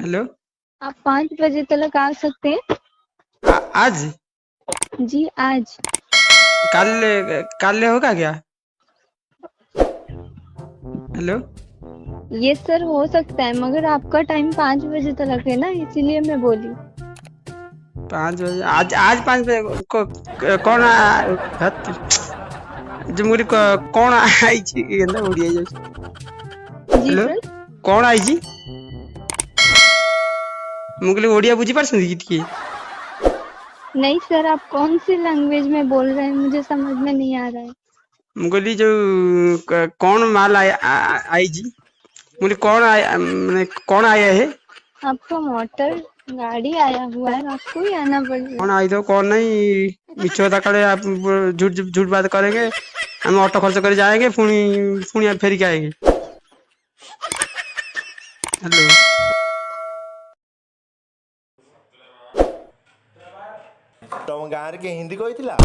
Hello. आप 5 बजे तक आ सकते हैं? आज? जी आज। कल? कल होगा क्या? हेलो। ये सर हो सकता है, मगर आपका टाइम 5 बजे तक है ना, इसीलिए मैं बोली। 5 बजे? आज आज 5 बजे कौन जो मुझे कौन आई उड़ी जाए। जी हेलो। सर। कौन आई? मुझे ओडिया बुझी पार्सन कि टिके? नहीं सर, आप कौन सी लैंग्वेज में बोल रहे हैं, मुझे समझ में नहीं आ रहा है। मुझे जो कौन माल आई जी? मुझे कौन आया, मैंने कौन आया है? आपका मोटर गाड़ी आया हुआ है, आपको ही आना पड़ेगा। कौन आई तो कौन नहीं? मिछ बता कड़े आप झूठ झूठ बात करेंगे। हम ऑटो खर्च कर जाएंगे, पुणी पुणी आप फेर के आएंगे। हेलो। तुम गाँव के हिंदी कहला